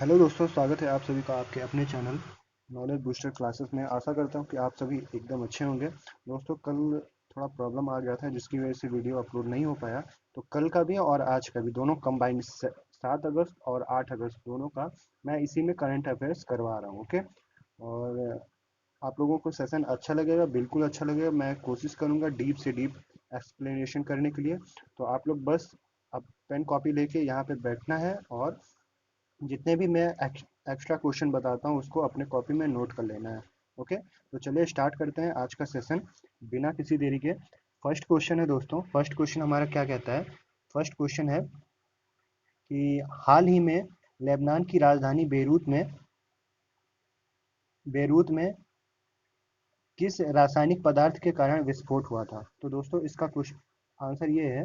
Hello दोस्तों, स्वागत है आप सभी का आपके अपने चैनल नॉलेज बूस्टर क्लासेस में। आशा करता हूं कि आप सभी एकदम अच्छे होंगे। दोस्तों, कल थोड़ा प्रॉब्लम आ गया था जिसकी वजह से वीडियो अपलोड नहीं हो पाया। तो कल का भी और आज का भी दोनों कंबाइंड 7 अगस्त और 8 अगस्त दोनों का मैं इसी में करंट अफेयर्स करवा रहा हूँ। ओके। और आप लोगों को सेशन अच्छा लगेगा, बिल्कुल अच्छा लगेगा। मैं कोशिश करूँगा डीप से डीप एक्सप्लेनेशन करने के लिए। तो आप लोग बस अब पेन कॉपी लेके यहाँ पे बैठना है और जितने भी मैं एक्स्ट्रा क्वेश्चन बताता हूँ उसको अपने कॉपी में नोट कर लेना है। ओके, तो चलिए स्टार्ट करते हैं आज का सेशन बिना किसी देरी के। फर्स्ट क्वेश्चन है दोस्तों, फर्स्ट क्वेश्चन हमारा क्या कहता है। फर्स्ट क्वेश्चन है कि हाल ही में लेबनान की राजधानी बेरूत में किस रासायनिक पदार्थ के कारण विस्फोट हुआ था। तो दोस्तों इसका क्वेश्चन आंसर ये है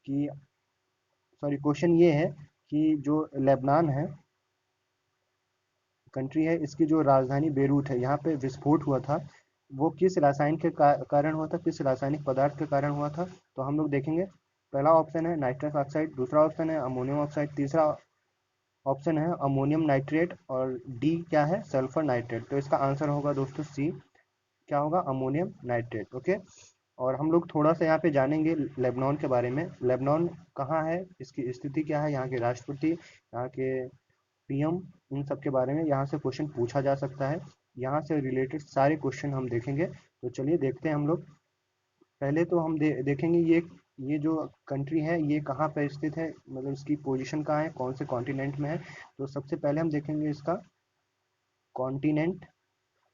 कि सॉरी क्वेश्चन ये है कि जो लेबनान है कंट्री है, इसकी जो राजधानी बेरूत है, यहाँ पे विस्फोट हुआ था। वो किस रासायन के कारण हुआ था, किस रासायनिक पदार्थ के कारण हुआ था। तो हम लोग देखेंगे। पहला ऑप्शन है नाइट्रस ऑक्साइड, दूसरा ऑप्शन है अमोनियम ऑक्साइड, तीसरा ऑप्शन है अमोनियम नाइट्रेट और डी क्या है, सल्फर नाइट्रेट। तो इसका आंसर होगा दोस्तों सी, क्या होगा, अमोनियम नाइट्रेट। ओके। और हम लोग थोड़ा सा यहाँ पे जानेंगे लेबनान के बारे में। लेबनान कहाँ है, इसकी स्थिति क्या है, यहाँ के राष्ट्रपति, यहाँ के पीएम, इन सब के बारे में यहाँ से क्वेश्चन पूछा जा सकता है। यहाँ से रिलेटेड सारे क्वेश्चन हम देखेंगे। तो चलिए देखते हैं हम लोग। पहले तो हम देखेंगे ये जो कंट्री है ये कहाँ पर स्थित है, मतलब इसकी पोजीशन कहाँ है, कौन से कॉन्टिनेंट में है। तो सबसे पहले हम देखेंगे इसका कॉन्टिनेंट।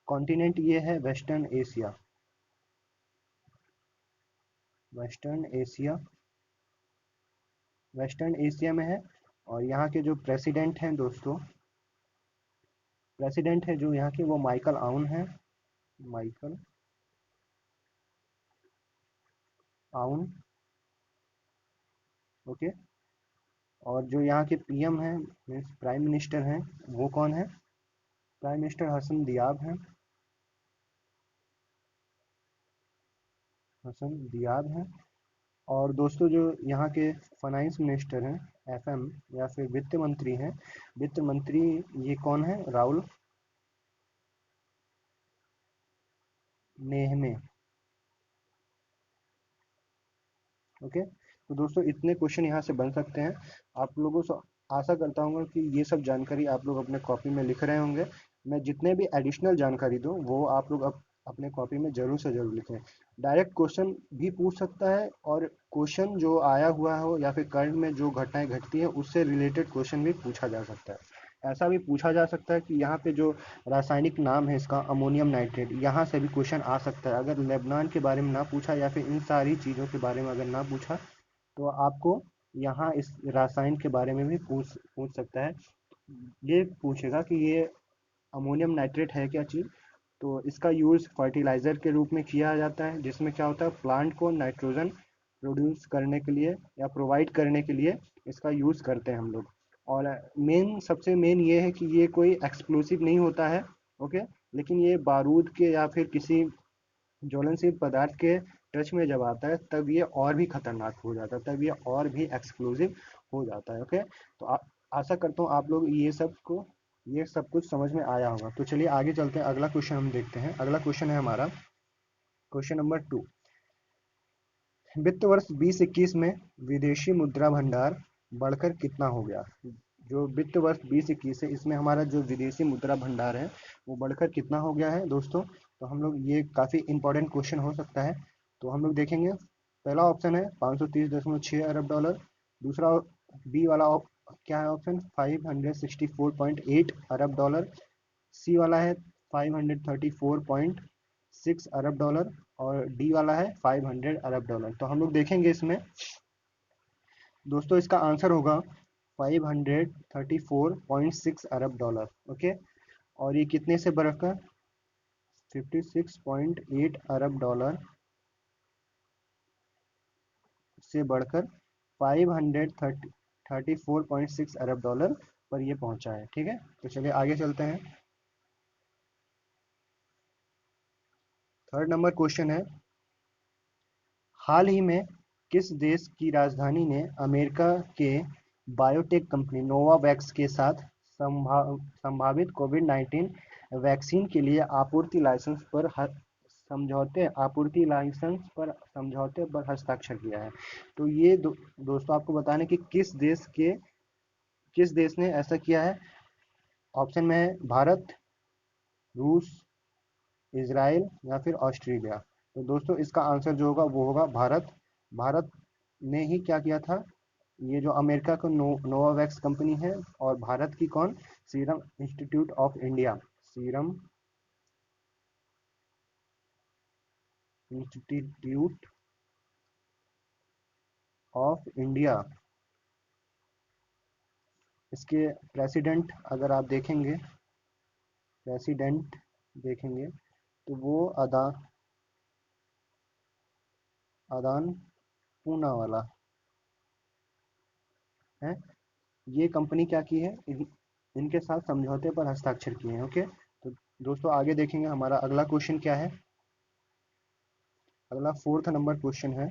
कॉन्टिनेंट ये है western Asia. Western Asia, western Asia में है। और यहाँ के जो प्रेसिडेंट हैं दोस्तों, प्रेसिडेंट है जो यहाँ के, वो माइकल आउन है। माइकल आउन। ओके। और जो यहाँ के पीएम हैं, मीन्स प्राइम मिनिस्टर हैं, वो कौन है, प्राइम मिनिस्टर हसन दियाब हैं। हसन दियाब हैं। और दोस्तों जो यहाँ के फाइनेंस मिनिस्टर हैं, एफएम या फिर वित्त मंत्री हैं, वित्त मंत्री ये कौन है, राहुल नेहमे। ओके। तो दोस्तों इतने क्वेश्चन यहाँ से बन सकते हैं। आप लोगों से आशा करता हूँ कि ये सब जानकारी आप लोग अपने कॉपी में लिख रहे होंगे। मैं जितने भी एडिशनल जानकारी दूँ वो आप लोग अपने कॉपी में ज़रूर से ज़रूर लिखें। डायरेक्ट क्वेश्चन भी पूछ सकता है, और क्वेश्चन जो आया हुआ हो या फिर करंट में जो घटनाएं घटती हैं उससे रिलेटेड क्वेश्चन भी पूछा जा सकता है। ऐसा भी पूछा जा सकता है कि यहाँ पे जो रासायनिक नाम है इसका अमोनियम नाइट्रेट, यहाँ से भी क्वेश्चन आ सकता है। अगर लेबनान के बारे में ना पूछा या फिर इन सारी चीज़ों के बारे में अगर ना पूछा तो आपको यहाँ इस रासायन के बारे में भी पूछ पूछ सकता है। ये पूछेगा कि ये अमोनियम नाइट्रेट है क्या चीज़। तो इसका यूज़ फर्टिलाइज़र के रूप में किया जाता है, जिसमें क्या होता है, प्लांट को नाइट्रोजन प्रोड्यूस करने के लिए या प्रोवाइड करने के लिए इसका यूज़ करते हैं हम लोग। और मेन, सबसे मेन ये है कि ये कोई एक्सप्लोसिव नहीं होता है। ओके। लेकिन ये बारूद के या फिर किसी ज्वलनशील पदार्थ के टच में जब आता है तब ये और भी खतरनाक हो जाता है, तब ये और भी एक्सप्लोसिव हो जाता है। ओके। तो आशा करता हूँ आप लोग ये सब कुछ समझ में आया होगा। तो चलिए आगे चलते हैं, अगला क्वेश्चन हम देखते हैं। अगला क्वेश्चन है हमारा क्वेश्चन नंबर 2। वित्त वर्ष 2021 में विदेशी मुद्रा भंडार बढ़कर कितना हो गया। जो वित्त वर्ष 2021 है इसमें हमारा जो विदेशी मुद्रा भंडार है वो बढ़कर कितना हो गया है दोस्तों। तो हम लोग, ये काफ़ी इंपॉर्टेंट क्वेश्चन हो सकता है। तो हम लोग देखेंगे। पहला ऑप्शन है 530.6 अरब डॉलर। दूसरा बी वाला क्या है ऑप्शन, 564.8 अरब डॉलर। सी वाला है 534.6 अरब डॉलर। और डी वाला है 500 अरब डॉलर। तो हम लोग देखेंगे इसमें दोस्तों, इसका आंसर होगा 534.6 अरब डॉलर। ओके। और ये कितने से बढ़कर 56.8 अरब डॉलर से बढ़कर 534.6 अरब डॉलर पर ये पहुंचा है। ठीक है। तो चलिए आगे चलते हैं। थर्ड नंबर क्वेश्चन है, हाल ही में किस देश की राजधानी ने अमेरिका के बायोटेक कंपनी नोवावैक्स के साथ संभावित कोविड-19 वैक्सीन के लिए आपूर्ति लाइसेंस पर समझौते पर हस्ताक्षर किया है। तो ये दोस्तों आपको बताना कि किस देश ने ऐसा किया है। ऑप्शन में है भारत, रूस, इजराइल या फिर ऑस्ट्रेलिया। तो दोस्तों इसका आंसर जो होगा वो होगा भारत। भारत ने ही क्या किया था, ये जो अमेरिका का नोवावैक्स कंपनी है, और भारत की कौन, serum institute of India, serum institute of India, इसके प्रेसिडेंट अगर आप देखेंगे तो वो अदान पूनावाला है। ये कंपनी क्या की है, इनके साथ समझौते पर हस्ताक्षर किए हैं। ओके, तो दोस्तों आगे देखेंगे हमारा अगला क्वेश्चन क्या है। अगला 4th नंबर क्वेश्चन है।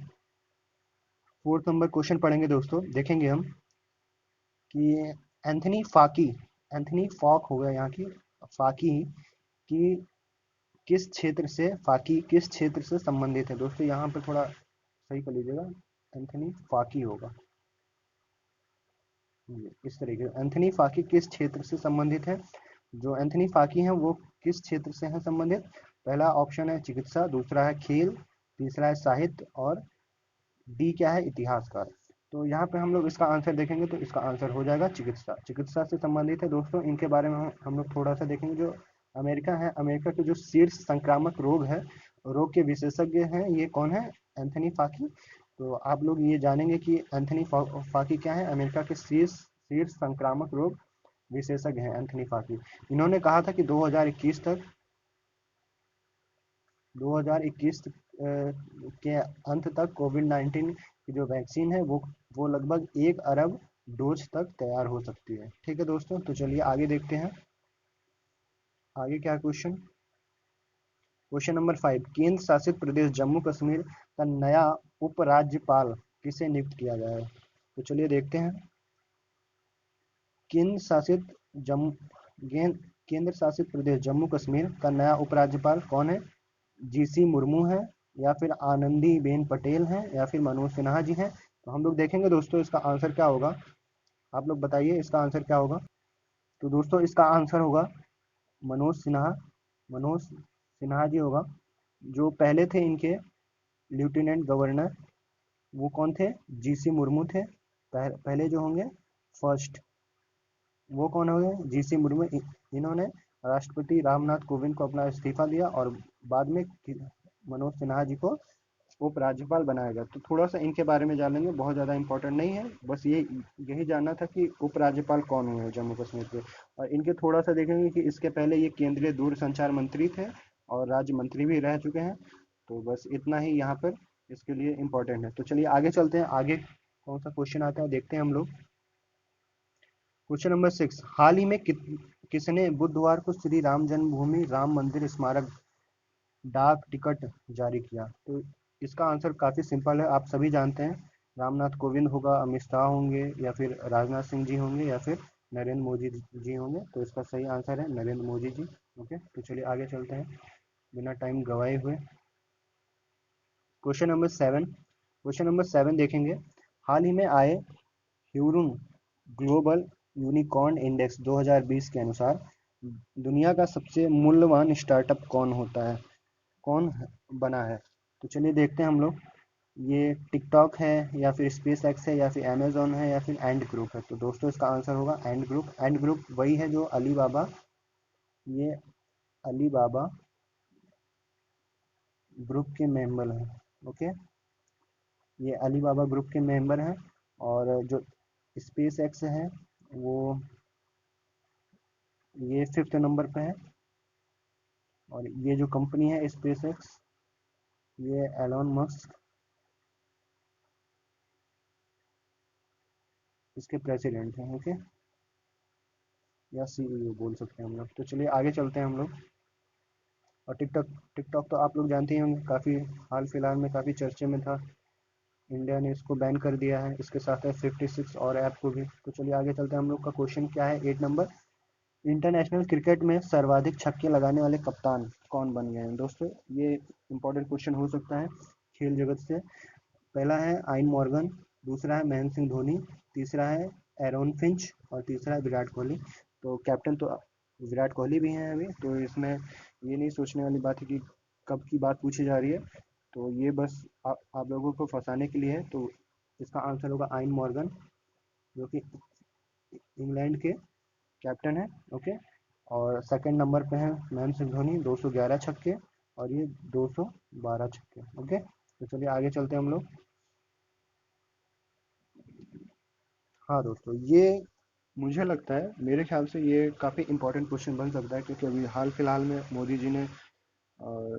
4th नंबर क्वेश्चन पढ़ेंगे दोस्तों, देखेंगे हम कि एंथनी फॉक हो गया यहाँ की, फाकी की फाकी किस क्षेत्र से संबंधित है। दोस्तों यहाँ पर थोड़ा सही कर लीजिएगा, एंथनी फाकी होगा इस तरीके से। एंथनी फाकी किस क्षेत्र से संबंधित है। जो एंथनी फाकी हैं वो किस क्षेत्र से हैं संबंधित। पहला ऑप्शन है चिकित्सा, दूसरा है खेल, तीसरा है साहित्य, और डी क्या है, इतिहासकार। तो यहाँ पे हम लोग इसका आंसर देखेंगे तो इसका आंसर हो जाएगा चिकित्सा। चिकित्सा से संबंधित है दोस्तों। इनके बारे में हम लोग थोड़ा सा देखेंगे। जो अमेरिका है, अमेरिका के जो शीर्ष संक्रामक रोग के विशेषज्ञ हैं, ये कौन है, एंथनी फाकी। तो आप लोग ये जानेंगे कि एंथनी फाकी क्या है, अमेरिका के शीर्ष संक्रामक रोग विशेषज्ञ हैं एंथनी फाकी। इन्होंने कहा था कि 2021 के अंत तक कोविड-19 की जो वैक्सीन है वो लगभग 1 अरब डोज तक तैयार हो सकती है। ठीक है दोस्तों, तो चलिए आगे देखते हैं। आगे क्या क्वेश्चन, क्वेश्चन नंबर 5, केंद्र शासित प्रदेश जम्मू कश्मीर का नया उपराज्यपाल किसे नियुक्त किया गया है। तो चलिए देखते हैं। केंद्र शासित प्रदेश जम्मू कश्मीर का नया उपराज्यपाल कौन है। जीसी मुर्मू है, या फिर आनंदी बेन पटेल हैं, या फिर मनोज सिन्हा जी हैं। तो हम लोग देखेंगे दोस्तों इसका आंसर क्या होगा। आप लोग बताइए इसका आंसर क्या होगा। तो दोस्तों इसका आंसर होगा मनोज सिन्हा जी होगा। जो पहले थे इनके लेफ्टिनेंट गवर्नर, वो कौन थे, जीसी मुर्मू थे। पहले जो होंगे फर्स्ट, वो कौन हो गए, जीसी मुर्मू। इन्होंने राष्ट्रपति रामनाथ कोविंद को अपना इस्तीफा दिया और बाद में मनोज सिन्हा जी को उपराज्यपाल बनाया गया। तो थोड़ा सा इनके बारे में जान लेंगे, बहुत ज़्यादा इंपॉर्टेंट नहीं है, बस यही जानना था कि उपराज्यपाल कौन हुए जम्मू कश्मीर के। और इनके थोड़ा सा देखेंगे कि इसके पहले ये केंद्रीय दूरसंचार मंत्री थे और राज्य मंत्री भी रह चुके हैं। तो बस इतना ही यहाँ पर इसके लिए इम्पोर्टेंट है। तो चलिए आगे चलते हैं, आगे कौन सा क्वेश्चन आता है देखते हैं हम लोग। क्वेश्चन नंबर 6, हाल ही में किसने बुधवार को श्री राम जन्मभूमि राम मंदिर स्मारक डाक टिकट जारी किया। तो इसका आंसर काफ़ी सिंपल है, आप सभी जानते हैं। रामनाथ कोविंद होगा, अमित शाह होंगे, या फिर राजनाथ सिंह जी होंगे, या फिर नरेंद्र मोदी जी होंगे। तो इसका सही आंसर है नरेंद्र मोदी जी। ओके, तो चलिए आगे चलते हैं बिना टाइम गवाए हुए। क्वेश्चन नंबर 7 देखेंगे। हाल ही में आए ह्यूरुन ग्लोबल यूनिकॉर्न इंडेक्स 2020 के अनुसार दुनिया का सबसे मूल्यवान स्टार्टअप कौन बना है। तो चलिए देखते हैं हम लोग। ये टिकटॉक है, या फिर स्पेस एक्स है, या फिर अमेजोन है, या फिर एंड ग्रुप है। तो दोस्तों इसका आंसर होगा एंड ग्रुप। एंड ग्रुप वही है जो ये अलीबाबा ग्रुप के मेंबर हैं। ओके, ये अलीबाबा ग्रुप के मेंबर हैं। और जो स्पेस एक्स है वो ये 5th नंबर पे है। और ये जो कंपनी है स्पेस एक्स, ये एलोन मस्क इसके प्रेसिडेंट हैं। ओके, या सीईओ बोल सकते हैं हम लोग। तो चलिए आगे चलते हैं हम लोग। और टिकटॉक टिकटॉक तो आप लोग जानते ही होंगे, काफ़ी हाल फिलहाल में काफ़ी चर्चे में था। इंडिया ने इसको बैन कर दिया है, इसके साथ है 56 और ऐप को भी। तो चलिए आगे चलते हैं हम लोग का क्वेश्चन क्या है 8 नंबर, इंटरनेशनल क्रिकेट में सर्वाधिक छक्के लगाने वाले कप्तान कौन बन गए हैं दोस्तों? ये इंपॉर्टेंट क्वेश्चन हो सकता है खेल जगत से। पहला है आइन मॉर्गन, दूसरा है महेंद्र सिंह धोनी, तीसरा है एरोन फिंच और तीसरा है विराट कोहली। तो कैप्टन तो विराट कोहली भी हैं अभी, तो इसमें ये नहीं सोचने वाली बात है कि कब की बात पूछी जा रही है। तो ये बस आप लोगों को फंसाने के लिए है। तो इसका आंसर होगा आइन मॉर्गन, जो कि इंग्लैंड के कैप्टन है। ओके। और सेकंड नंबर पे है महेंद्र सिंह धोनी, 211 छक्के, और ये 212 छक्के। ओके, तो चलिए आगे चलते हैं हम लोग। हाँ दोस्तों, ये मुझे लगता है, मेरे ख्याल से ये काफ़ी इंपॉर्टेंट क्वेश्चन बन सकता है, क्योंकि अभी हाल फिलहाल में मोदी जी ने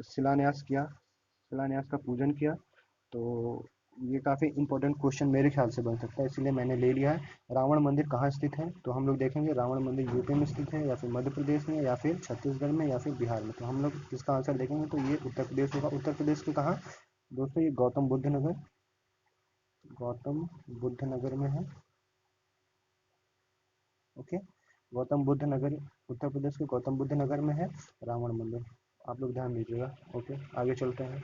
शिलान्यास का पूजन किया। तो ये काफ़ी इंपॉर्टेंट क्वेश्चन मेरे ख्याल से बन सकता है, इसलिए मैंने ले लिया है। रावण मंदिर कहाँ स्थित है? तो हम लोग देखेंगे रावण मंदिर यूपी में स्थित है, या फिर मध्य प्रदेश में, या फिर छत्तीसगढ़ में, या फिर बिहार में। तो हम लोग इसका आंसर देखेंगे तो ये उत्तर प्रदेश होगा। उत्तर प्रदेश के कहाँ दोस्तों? ये गौतम बुद्ध नगर, गौतम बुद्ध नगर में है। ओके, गौतम बुद्ध नगर, उत्तर प्रदेश के गौतम बुद्ध नगर में है रावण मंदिर। आप लोग ध्यान दीजिएगा। ओके, आगे चलते हैं।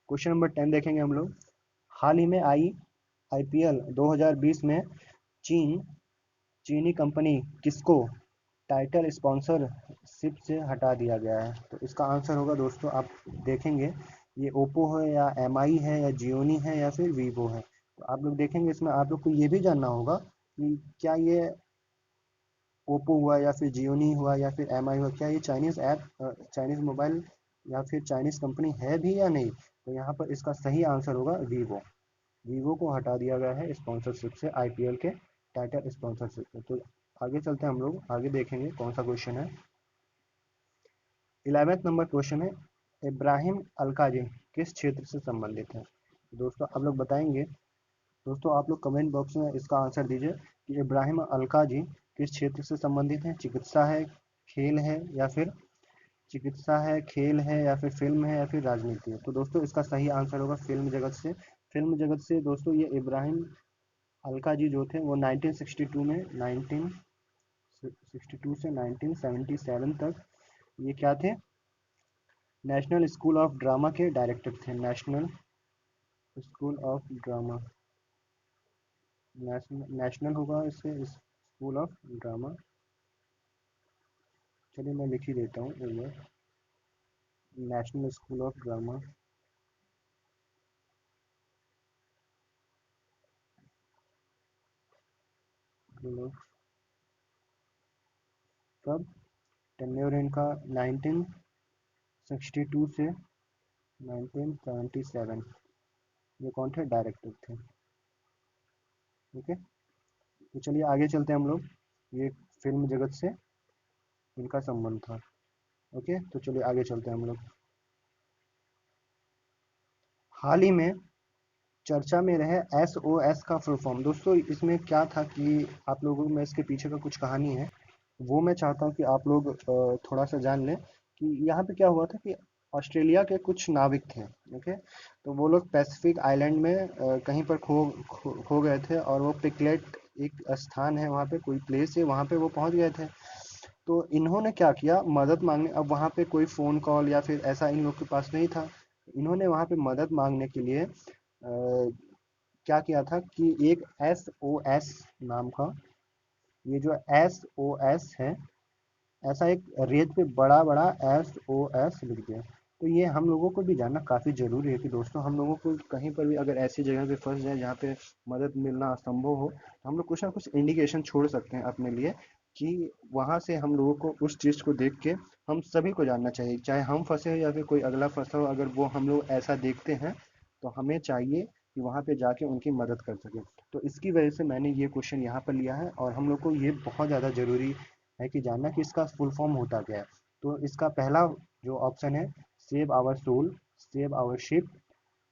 क्वेश्चन नंबर 10 देखेंगे हम लोग। हाल ही में आई आईपीएल 2020 में चीन चीनी कंपनी किसको टाइटल स्पॉन्सरशिप से हटा दिया गया है? तो इसका आंसर होगा दोस्तों, आप देखेंगे ये ओप्पो है, या एमआई है, या जियोनी है, या फिर वीवो है। तो आप लोग देखेंगे, इसमें आप लोग को ये भी जानना होगा कि क्या ये ओप्पो हुआ, या फिर जियोनी हुआ, या फिर एमआई हुआ, क्या ये चाइनीज़ चाइनीज़ मोबाइल या फिर चाइनीज़ कंपनी है भी या नहीं? तो यहाँ पर इसका सही आंसर होगा वीवो। वीवो को हटा दिया गया है स्पॉन्सरशिप से, आईपीएल के टाइटल स्पॉन्सरशिप से। तो आगे चलते हैं हम लोग, आगे देखेंगे कौन सा क्वेश्चन है। 11th नंबर क्वेश्चन है, इब्राहिम अलकाजी किस क्षेत्र से संबंधित है? दोस्तों आप लोग बताएंगे। दोस्तों आप लोग कमेंट बॉक्स में इसका आंसर दीजिए कि इब्राहिम अलकाजी किस क्षेत्र से संबंधित है। चिकित्सा है, खेल है, या फिर चिकित्सा है, खेल है, या फिर फिल्म है, या फिर राजनीति है? तो दोस्तों इसका सही आंसर होगा फिल्म जगत से। फिल्म जगत से दोस्तों ये इब्राहिम अलका जी जो थे वो 1962 से 1977 तक ये क्या थे? नेशनल स्कूल ऑफ ड्रामा के डायरेक्टर थे। National school of drama, national होगा इससे, स्कूल ऑफ ड्रामा। चलिए मैं लिख ही देता हूँ एक बार, नेशनल स्कूल ऑफ ड्रामा। कब टेन्योर इनका? 1962 से 1977। ये कौन थे? डायरेक्टर थे। ओके, तो चलिए आगे चलते हैं हम लोग। ये फिल्म जगत से इनका संबंध था। ओके, तो चलिए आगे चलते हैं हम लोग। हाल ही में चर्चा में रहे एस का फुल फॉर्म। दोस्तों इसमें क्या था कि आप लोगों में इसके पीछे का कुछ कहानी है, वो मैं चाहता हूँ कि आप लोग थोड़ा सा जान लें कि यहाँ पे क्या हुआ था कि ऑस्ट्रेलिया के कुछ नाविक थे। ओके, तो वो लोग पैसिफिक आइलैंड में कहीं पर खो गए थे, और वो पिकलेट एक स्थान है, वहाँ पे कोई प्लेस है, वहाँ पे वो पहुँच गए थे। तो इन्होंने क्या किया, मदद मांगने, अब वहाँ पे कोई फ़ोन कॉल या फिर ऐसा इन लोग के पास नहीं था। इन्होंने वहाँ पे मदद मांगने के लिए क्या किया था कि एक एस ओ एस नाम का, ये जो एस ओ एस है, ऐसा एक रेत पे बड़ा बड़ा एस ओ एस लिख दिया। तो ये हम लोगों को भी जानना काफ़ी ज़रूरी है कि दोस्तों हम लोगों को कहीं पर भी अगर ऐसी जगह पे फंस जाए जहाँ पे मदद मिलना असंभव हो, तो हम लोग कुछ ना कुछ इंडिकेशन छोड़ सकते हैं अपने लिए, कि वहाँ से हम लोगों को उस चीज़ को देख के हम सभी को जानना चाहिए, चाहे हम फंसे हो या फिर कोई अगला फंसा हो। अगर वो हम लोग ऐसा देखते हैं तो हमें चाहिए कि वहाँ पे जाके उनकी मदद कर सकें। तो इसकी वजह से मैंने ये क्वेश्चन यहाँ पर लिया है, और हम लोग को ये बहुत ज़्यादा ज़रूरी है कि जानना कि इसका फुल फॉर्म होता क्या है। तो इसका पहला जो ऑप्शन है, save our soul, save our ship,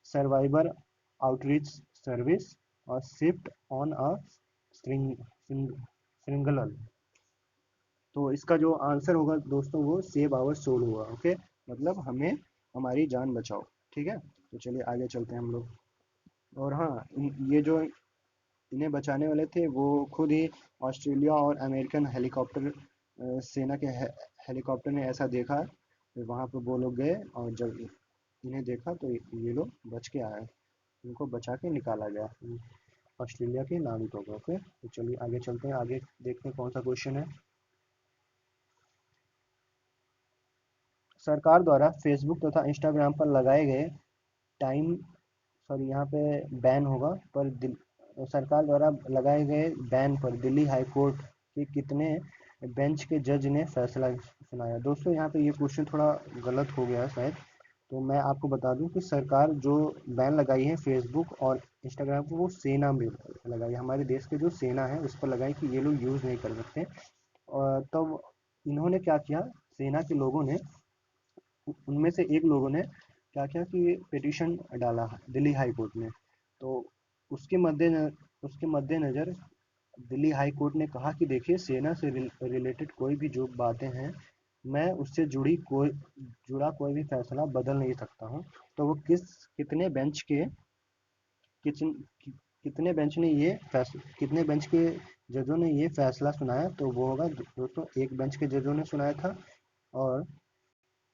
survivor outreach service, और शिफ्ट ऑन अ श्रृंगल। तो इसका जो आंसर होगा दोस्तों वो सेव आवर सोल होगा। ओके, मतलब हमें हमारी जान बचाओ। ठीक है, तो चलिए आगे चलते हैं हम लोग। और हाँ, ये जो इन्हें बचाने वाले थे वो खुद ही ऑस्ट्रेलिया और अमेरिकन हेलीकॉप्टर सेना के हेलीकॉप्टर ने ऐसा देखा, फिर वहाँ पर वो लोग गए और जब इन्हें देखा तो ये लोग बच के आए, इनको बचा के निकाला गया ऑस्ट्रेलिया के नाविकों को। ओके, तो चलिए आगे चलते हैं, आगे देखते हैं कौन सा क्वेश्चन है। सरकार द्वारा फेसबुक तथा इंस्टाग्राम पर लगाए गए टाइम सॉरी यहाँ पे बैन होगा पर सरकार द्वारा लगाए गए बैन पर दिल्ली हाई कोर्ट के कितने बेंच के जज ने फैसला सुनाया। दोस्तों यहाँ पे ये क्वेश्चन थोड़ा गलत हो गया शायद, तो मैं आपको बता दूं कि सरकार जो बैन लगाई है फेसबुक और इंस्टाग्राम को, वो सेना में लगाई है, हमारे देश के जो सेना है उस पर लगाई कि ये लोग यूज़ नहीं कर सकते। और तब इन्होंने क्या किया, सेना के लोगों ने, उनमें से एक लोगों ने क्या किया कि पिटीशन डाला दिल्ली हाई कोर्ट में। तो उसके मद्देनज़र दिल्ली हाई कोर्ट ने कहा कि देखिए सेना से रिलेटेड कोई भी जो बातें हैं, मैं उससे जुड़ा कोई भी फैसला बदल नहीं सकता हूँ। तो वो कितने बेंच के किचन कितने बेंच ने ये फैसला कितने बेंच के जजों ने ये फैसला सुनाया, तो वो होगा दोस्तों एक बेंच के जजों ने सुनाया था। और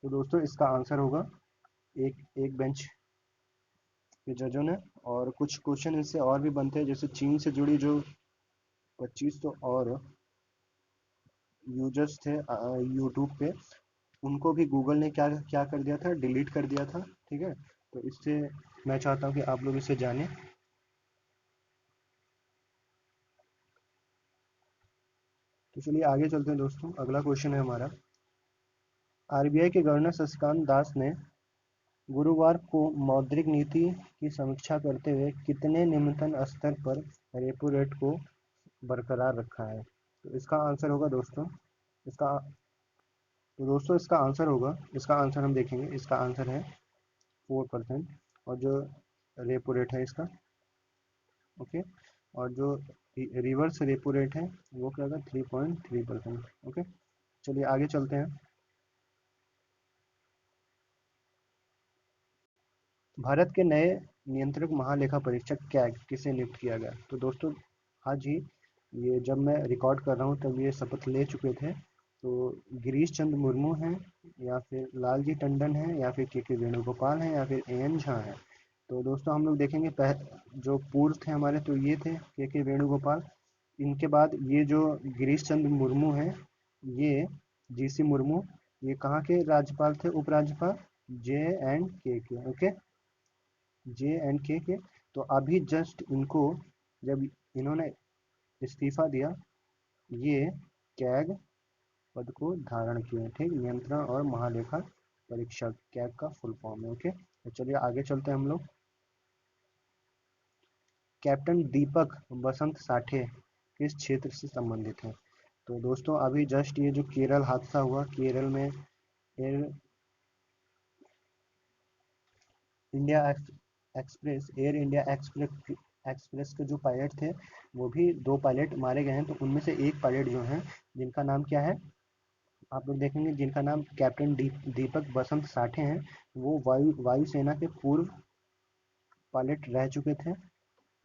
तो दोस्तों इसका आंसर होगा एक एक बेंच के जजों ने। और कुछ क्वेश्चन इससे और भी बनते हैं, जैसे चीन से जुड़ी जो 2500 और यूजर्स थे यूट्यूब पे, उनको भी गूगल ने क्या क्या कर दिया था, डिलीट कर दिया था। ठीक है, तो इससे मैं चाहता हूँ कि आप लोग इसे जानें। तो चलिए आगे चलते हैं दोस्तों, अगला क्वेश्चन है हमारा। आरबीआई के गवर्नर शक्तिकांत दास ने गुरुवार को मौद्रिक नीति की समीक्षा करते हुए कितने निम्नतम स्तर पर रेपो रेट को बरकरार रखा है। तो इसका आंसर होगा दोस्तों, इसका तो दोस्तों इसका आंसर हम देखेंगे, इसका आंसर है 4%। और जो रेपो रेट है इसका, ओके, और जो रिवर्स रेपो रेट है वो क्या होगा, 3.3%। ओके, चलिए आगे चलते हैं। भारत के नए नियंत्रक महालेखा परीक्षक क्या किसे नियुक्त किया गया। तो दोस्तों आज ही, ये जब मैं रिकॉर्ड कर रहा हूँ तब ये शपथ ले चुके थे। तो गिरीश चंद्र मुर्मू हैं, या फिर लालजी टंडन है, या फिर के वेणुगोपाल हैं, या फिर एन झा हैं। तो दोस्तों हम लोग देखेंगे जो पूर्व थे हमारे, तो ये थे के वेणुगोपाल। इनके बाद ये जो गिरीश चंद्र मुर्मू हैं, ये जीसी मुर्मू, ये कहाँ के राज्यपाल थे, उपराज्यपाल, जे ओके, जे तो अभी जस्ट इनको, जब इन्होंने इस्तीफा दिया, ये कैग पद को धारण किए। ठीक, नियंत्रण और महालेखा परीक्षक, कैग का फुल फॉर्म है। ओके, तो चलिए आगे चलते हैं हम लोग। कैप्टन दीपक बसंत साठे किस क्षेत्र से संबंधित है। तो दोस्तों अभी जस्ट ये जो केरल हादसा हुआ, केरल में air India air India express के जो पायलट थे, वो भी दो पायलट मारे गए हैं। तो उनमें से एक पायलट जो हैं, जिनका नाम क्या है, आप लोग देखेंगे, जिनका नाम कैप्टन दीपक बसंत साठे हैं, वो वायुसेना के पूर्व पायलट रह चुके थे।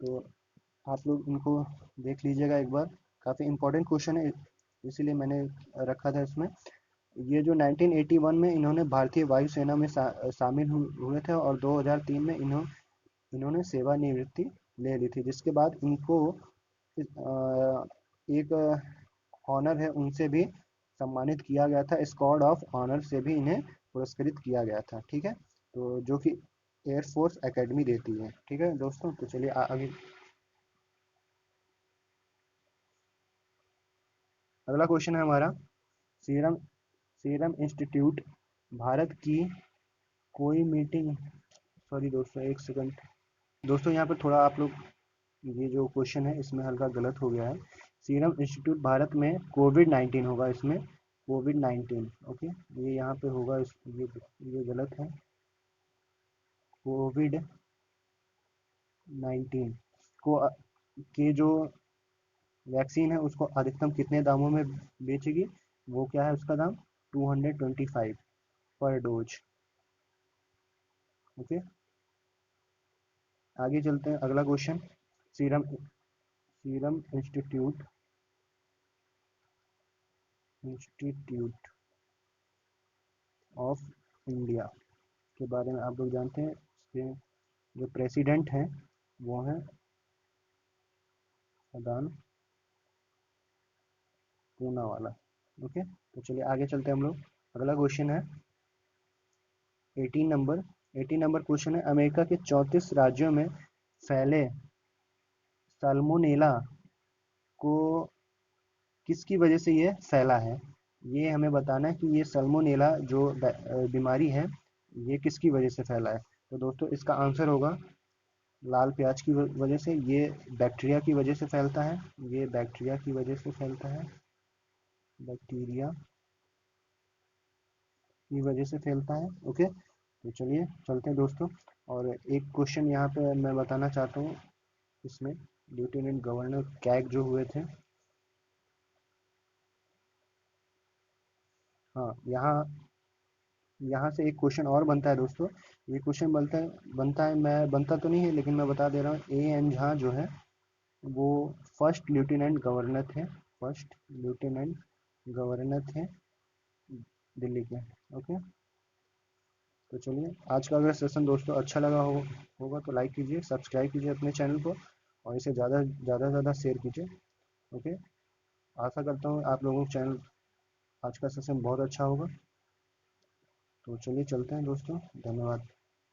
तो आप लोग इनको देख लीजिएगा एक बार, काफ़ी इंपॉर्टेंट क्वेश्चन है, इसीलिए मैंने रखा था इसमें। ये जो 1981 में इन्होंने भारतीय वायुसेना में शामिल हुए थे, और 2003 में इन्होंने सेवानिवृत्ति ले ली थी, जिसके बाद इनको एक ऑनर है उनसे भी सम्मानित किया गया था, स्क्वाड ऑफ ऑनर से भी इन्हें पुरस्कृत किया गया था। ठीक है, तो जो कि एयरफोर्स एकेडमी देती है। ठीक है दोस्तों, तो चलिए आगे अगला क्वेश्चन है हमारा। सीरम सीरम इंस्टीट्यूट भारत की कोई मीटिंग, सॉरी दोस्तों एक सेकंड, दोस्तों यहाँ पर थोड़ा आप लोग, ये जो क्वेश्चन है इसमें हल्का गलत हो गया है। सीरम इंस्टीट्यूट भारत में कोविड 19 होगा, इसमें कोविड 19। ओके, ये यहाँ पे होगा, ये गलत है। कोविड 19 को के जो वैक्सीन है उसको अधिकतम कितने दामों में बेचेगी, वो क्या है उसका दाम, 225 पर डोज। ओके, आगे चलते हैं, अगला question. Serum serum institute of India के बारे में आप लोग जानते हैं। इसके जो प्रेसिडेंट हैं वो हैं सदान पूनावाला। ओके, तो चलिए आगे चलते हैं हम लोग। अगला क्वेश्चन है 18 नंबर क्वेश्चन है, अमेरिका के 34 राज्यों में फैले साल्मोनेला को किसकी वजह से ये फैला है। ये हमें बताना है कि ये सल्मोनेला जो बीमारी है ये किसकी वजह से फैला है। तो दोस्तों इसका आंसर होगा लाल प्याज की वजह से। ये बैक्टीरिया की वजह से फैलता है, ये बैक्टीरिया की वजह से फैलता है, बैक्टीरिया की वजह से फैलता है। ओके, तो चलिए चलते हैं दोस्तों। और एक क्वेश्चन यहाँ पे मैं बताना चाहता हूँ, इसमें लेफ्टिनेंट गवर्नर कैग जो हुए थे, हाँ यहाँ यहाँ से एक क्वेश्चन और बनता है दोस्तों। ये क्वेश्चन बनता है, मैं बनता तो नहीं है लेकिन मैं बता दे रहा हूँ। ए एन झा जो है वो फर्स्ट लेफ्टिनेंट गवर्नर थे, फर्स्ट लेफ्टिनेंट गवर्नर थे दिल्ली के। ओके, तो चलिए आज का अगर सेशन दोस्तों अच्छा लगा होगा तो लाइक कीजिए, सब्सक्राइब कीजिए अपने चैनल को, और इसे ज़्यादा शेयर कीजिए। ओके, आशा करता हूँ आप लोगों को चैनल आज का सेशन बहुत अच्छा होगा। तो चलिए चलते हैं दोस्तों, धन्यवाद।